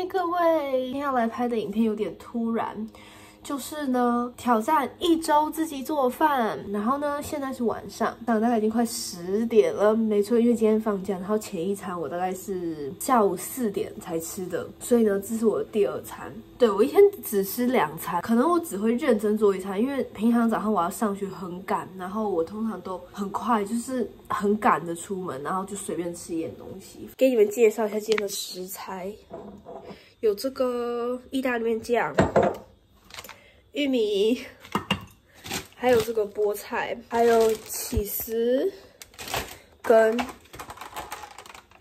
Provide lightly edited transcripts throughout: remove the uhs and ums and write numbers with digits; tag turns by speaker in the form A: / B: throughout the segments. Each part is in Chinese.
A: 各位，今天要来拍的影片有点突然，就是呢挑战1周自己做饭。然后呢，现在是晚上，大概已经快10点了，没错，因为今天放假。然后前一餐我大概是下午4点才吃的，所以呢，这是我的第2餐。对，我一天只吃2餐，可能我只会认真做1餐，因为平常早上我要上学很赶，然后我通常都很快，就是很赶的出门，然后就随便吃一点东西。给你们介绍一下今天的食材，有这个意大利面酱、玉米，还有这个菠菜，还有起司跟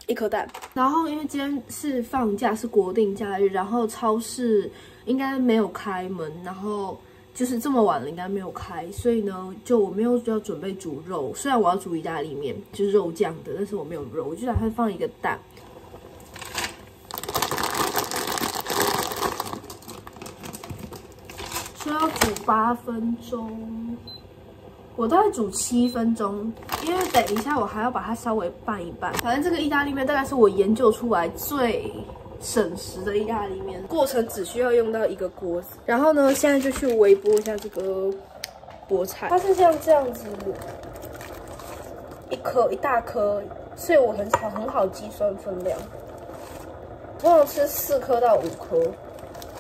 A: 1颗蛋。然后因为今天是放假，是国定假日，然后超市应该没有开门，然后就是这么晚了应该没有开，所以呢，就我没有要准备煮肉。虽然我要煮意大利面，就是肉酱的，但是我没有肉，我就打算放1个蛋。说要煮8分钟，我大概煮7分钟，因为等一下我还要把它稍微拌一拌。反正这个意大利面大概是我研究出来最省时的意大利面，过程只需要用到1个锅子。然后呢，现在就去微波一下这个菠菜，它是像这样子一大颗，所以我很好计算分量。通常吃4颗到5颗，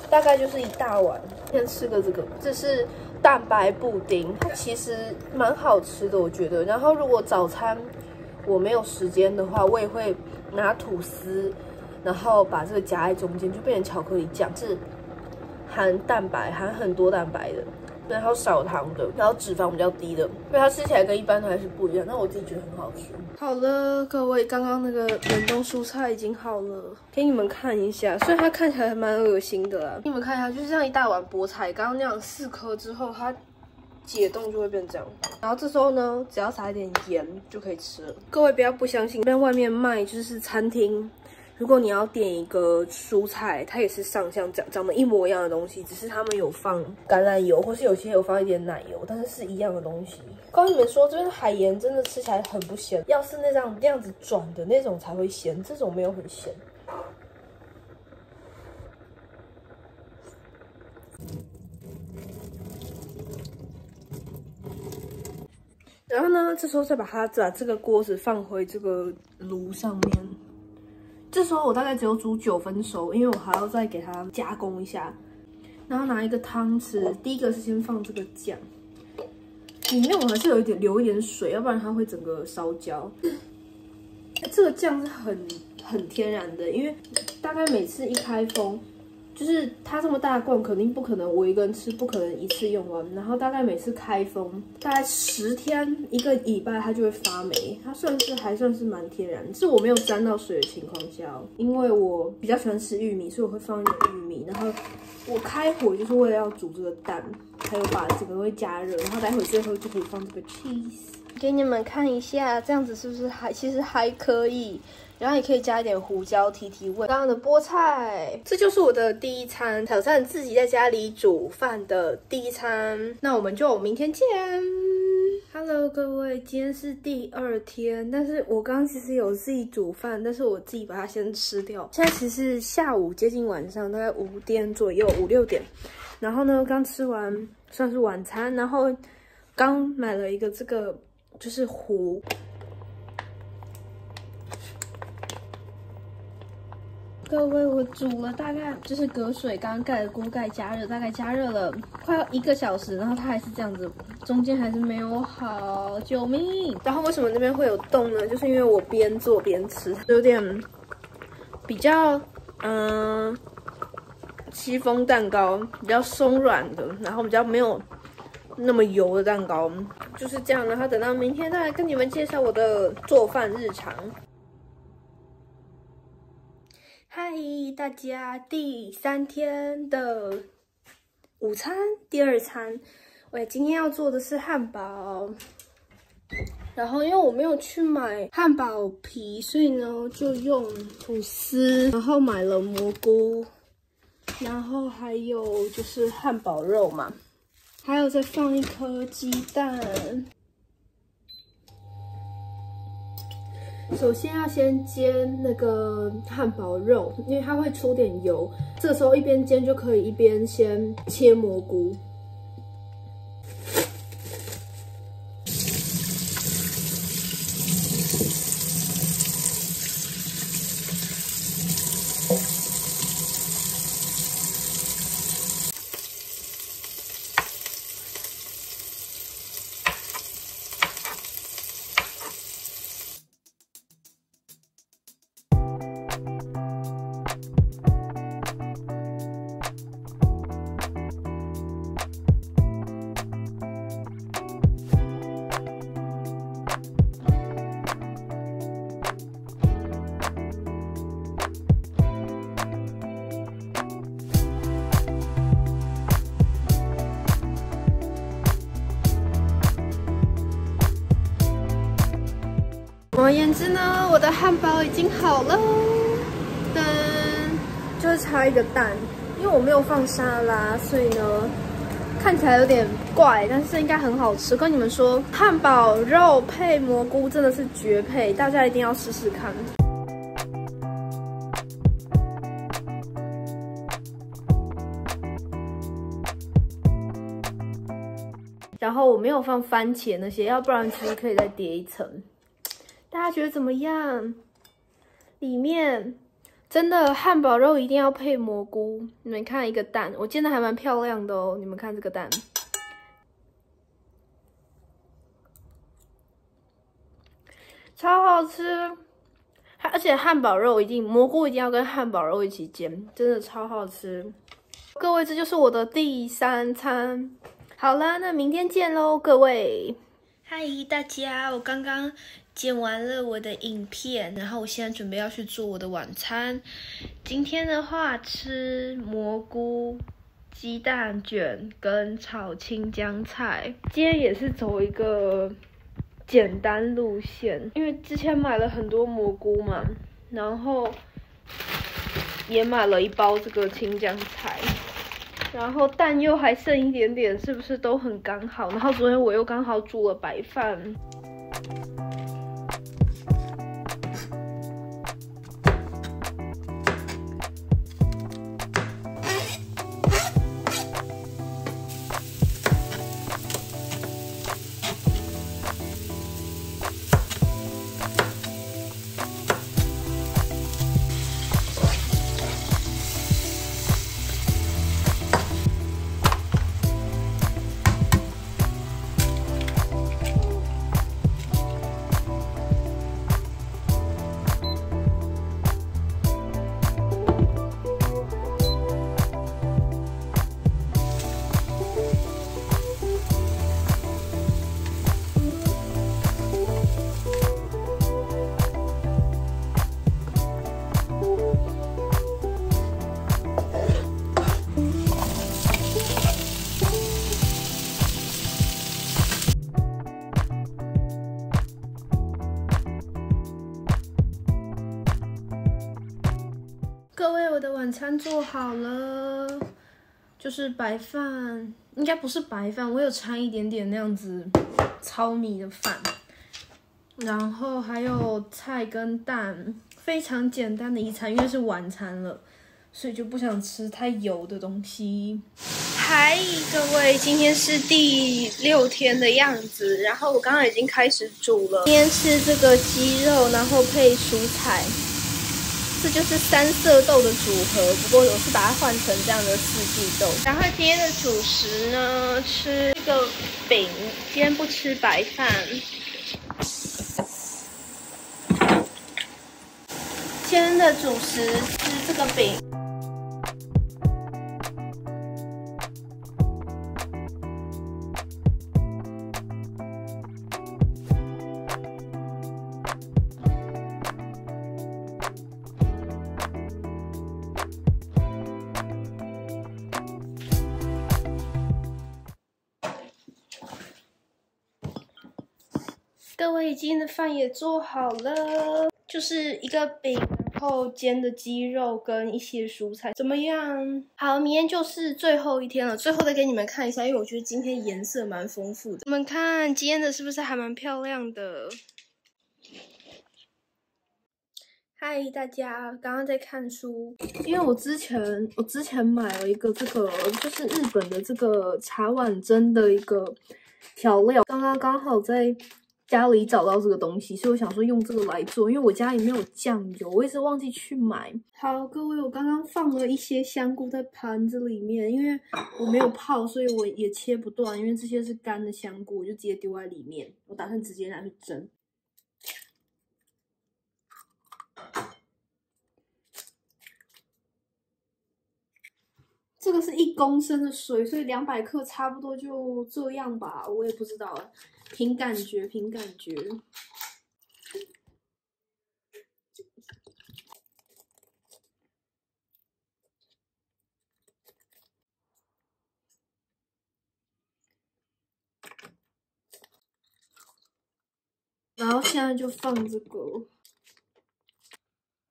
A: 大概就是1大碗。先吃个这个，这是蛋白布丁，它其实蛮好吃的，我觉得。然后如果早餐我没有时间的话，我也会拿吐司，然后把这个夹在中间，就变成巧克力酱，是含蛋白，含很多蛋白的，然后少糖的，然后脂肪比较低的，所以它吃起来跟一般的还是不一样。那我自己觉得很好吃。好了，各位，刚刚那个冷冻蔬菜已经好了，给你们看一下。虽然它看起来还蛮恶心的啦，给你们看一下，就是这样一大碗菠菜，刚刚那样4颗之后，它解冻就会变这样。然后这时候呢，只要撒一点盐就可以吃了。各位不要不相信，在外面卖就是餐厅。如果你要点一个蔬菜，它也是上像长得一模一样的东西，只是他们有放橄榄油，或是有些有放一点奶油，但是是一样的东西。告诉你们说，这边的海盐真的吃起来很不咸，要是那样子转的那种才会咸，这种没有很咸。然后呢，这时候再把这个锅子放回这个炉上面。这时候我大概只有煮9分熟，因为我还要再给它加工一下。然后拿一个汤匙，第一个是先放这个酱，里面我还是留一点水，要不然它会整个烧焦。这个酱是很天然的，因为大概每次一开封，就是它这么大罐，肯定不可能我一个人吃，不可能一次用完。然后大概每次开封，大概10天1个礼拜，它就会发霉。它还算是蛮天然，是我没有沾到水的情况下哦，因为我比较喜欢吃玉米，所以我会放一点玉米。然后我开火就是为了要煮这个蛋，还有把整个东西加热，然后待会最后就可以放这个 cheese。给你们看一下，这样子是不是其实还可以？然后也可以加一点胡椒提味。刚刚的菠菜，这就是我的第1餐，挑战自己在家里煮饭的第1餐。那我们就明天见。Hello， 各位，今天是第2天，但是我刚刚其实有自己煮饭，但是我自己把它先吃掉。现在其实是下午接近晚上，大概5点左右，5、6点。然后呢，刚吃完算是晚餐，然后刚买了一个这个就是壶。各位，我煮了大概就是隔水，刚刚盖的锅盖加热，大概加热了快要1个小时，然后它还是这样子，中间还是没有好，救命！然后为什么那边会有洞呢？就是因为我边做边吃，有点比较戚风蛋糕，比较松软的，然后比较没有那么油的蛋糕，就是这样。然后等到明天再来跟你们介绍我的做饭日常。嗨，大家，第3天的午餐，第2餐。我今天要做的是汉堡。然后因为我没有去买汉堡皮，所以呢就用吐司，然后买了蘑菇，然后还有就是汉堡肉嘛，还有再放1颗鸡蛋。首先要先煎那个汉堡肉，因为它会出点油。这个时候一边煎就可以一边先切蘑菇。总而言之呢，我的汉堡已经好了，就是差一个蛋，因为我没有放沙拉，所以呢看起来有点怪，但是应该很好吃。跟你们说，汉堡肉配蘑菇真的是绝配，大家一定要试试看。然后我没有放番茄那些，要不然其实可以再叠一层。大家觉得怎么样？里面真的汉堡肉一定要配蘑菇。你们看一个蛋，我煎的还蛮漂亮的哦。你们看这个蛋，超好吃。而且汉堡肉蘑菇一定要跟汉堡肉一起煎，真的超好吃。各位，这就是我的第3餐。好啦，那明天见喽，各位。嗨，大家，我刚刚剪完了我的影片，然后我现在准备要去做我的晚餐。今天的话，吃蘑菇鸡蛋卷跟炒青江菜。今天也是走一个简单路线，因为之前买了很多蘑菇嘛，然后也买了1包这个青江菜。然后蛋又还剩一点点，是不是都很刚好？然后昨天我又刚好煮了白饭。各位，我的晚餐做好了，就是白饭，应该不是白饭，我有掺一点点那样子糙米的饭，然后还有菜跟蛋，非常简单的一餐，因为是晚餐了，所以就不想吃太油的东西。嗨，各位，今天是第6天的样子，然后我刚刚已经开始煮了。今天是这个鸡肉，然后配蔬菜。这就是3色豆的组合，不过我是把它换成这样的4季豆。然后今天的主食呢，吃这个饼，今天不吃白饭。今天的主食是这个饼。各位，今天的饭也做好了，就是一个饼，然后煎的鸡肉跟一些蔬菜，怎么样？好，明天就是最后一天了，最后再给你们看一下，因为我觉得今天颜色蛮丰富的。你们看今天的是不是还蛮漂亮的？嗨，大家，刚刚在看书，因为我之前买了一个这个，就是日本的这个茶碗蒸的一个调料，刚好在家里找到这个东西，所以我想说用这个来做，因为我家里没有酱油，我一直忘记去买。好，各位，我刚刚放了一些香菇在盘子里面，因为我没有泡，所以我也切不断，因为这些是干的香菇，我就直接丢在里面，我打算直接拿去蒸。这个是1公升的水，所以200克差不多就这样吧，我也不知道，凭感觉，凭感觉。然后现在就放这个，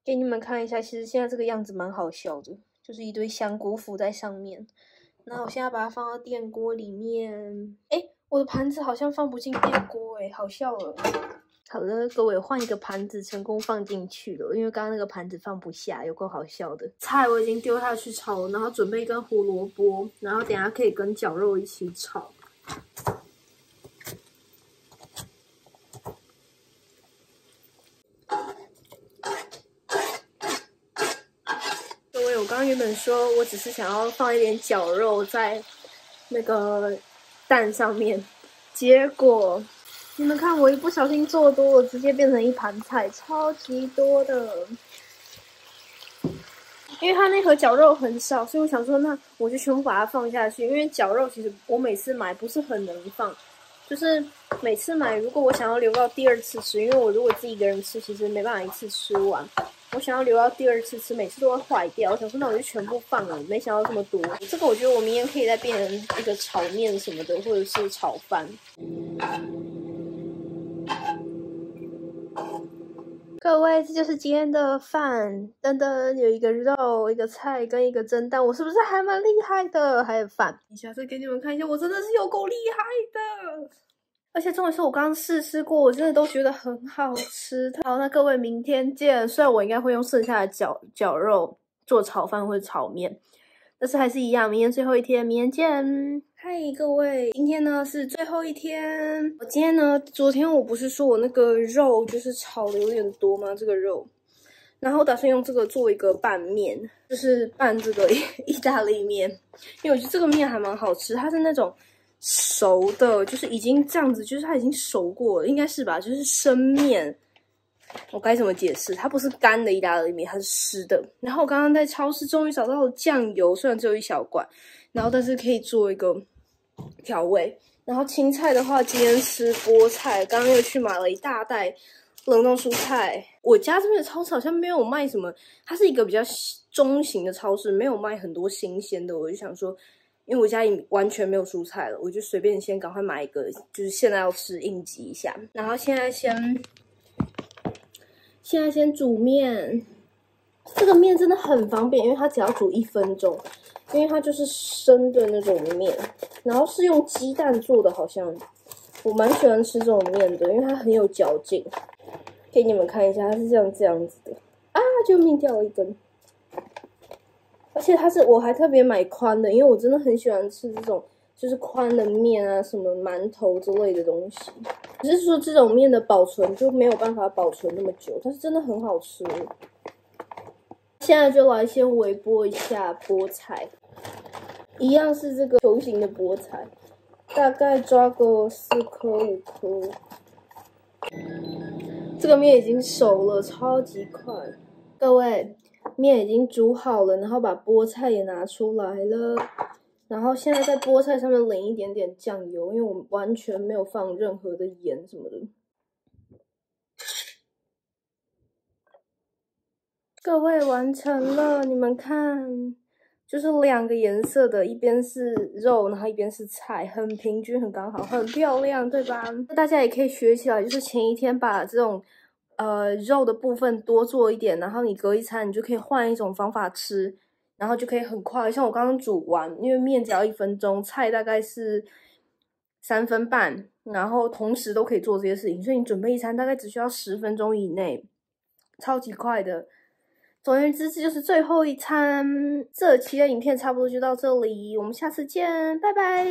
A: 给你们看一下，其实现在这个样子蛮好笑的，就是一堆香菇浮在上面。那我现在把它放到电锅里面，我的盘子好像放不进电锅，好笑了。好了，各位，换一个盘子，成功放进去了，因为刚刚那个盘子放不下，有够好笑的。菜我已经丢下去炒了，然后准备一根胡萝卜，然后等一下可以跟绞肉一起炒。各位，我刚刚原本说我只是想要放一点绞肉在那个蛋上面，结果你们看我一不小心做多了，直接变成一盘菜，超级多的。因为它那盒绞肉很少，所以我想说，那我就全部把它放下去。因为绞肉其实我每次买不是很能放，就是每次买，如果我想要留到第2次吃，因为我如果自己一个人吃，其实没办法一次吃完。我想要留到第2次吃，每次都会坏掉。我想说，那我就全部放了，没想到这么多。这个我觉得我明天可以再变成一个炒面什么的，或者是炒饭。各位，这就是今天的饭。噔噔，有一个肉，一个菜跟一个蒸蛋，我是不是还蛮厉害的？还有饭，等一下再给你们看一下，我真的是有够厉害的。而且重点是我刚刚试吃过，我真的都觉得很好吃。好，那各位明天见。虽然我应该会用剩下的绞肉做炒饭或者炒面，但是还是一样，明天最后一天，明天见。嗨，各位，今天呢是最后一天。我今天呢，昨天我不是说我那个肉就是炒的有点多吗？这个肉，然后我打算用这个做一个拌面，就是拌这个意大利面，因为我觉得这个面还蛮好吃，它是那种熟的，就是已经这样子，就是它已经熟过了，应该是吧？就是生面。我该怎么解释？它不是干的意大利面，它是湿的。然后我刚刚在超市终于找到了酱油，虽然只有1小罐，然后但是可以做一个调味。然后青菜的话，今天是菠菜，刚刚又去买了一大袋冷冻蔬菜。我家这边的超市好像没有卖什么，它是一个比较中型的超市，没有卖很多新鲜的。我就想说，因为我家里完全没有蔬菜了，我就随便先赶快买一个，就是现在要吃应急一下。然后现在先煮面，这个面真的很方便，因为它只要煮1分钟，因为它就是生的那种面，然后是用鸡蛋做的，好像我蛮喜欢吃这种面的，因为它很有嚼劲。给你们看一下，它是这样子的啊，救命，掉了一根！而且我还特别买宽的，因为我真的很喜欢吃这种就是宽的面啊，什么馒头之类的东西。只是说这种面的保存就没有办法保存那么久，但是真的很好吃。现在就来先微波一下菠菜，一样是这个球形的菠菜，大概抓个4颗5颗。这个面已经熟了，超级快。各位，面已经煮好了，然后把菠菜也拿出来了。然后现在在菠菜上面淋一点点酱油，因为我完全没有放任何的盐什么的。各位完成了，你们看，就是2个颜色的，一边是肉，然后一边是菜，很平均，很刚好，很漂亮，对吧？大家也可以学起来，就是前一天把这种肉的部分多做一点，然后你隔一餐你就可以换一种方法吃。然后就可以很快，像我刚刚煮完，因为面只要1分钟，菜大概是3分半，然后同时都可以做这些事情，所以你准备一餐大概只需要10分钟以内。超级快的。总而言之，这就是最后一餐。这期的影片差不多就到这里，我们下次见，拜拜。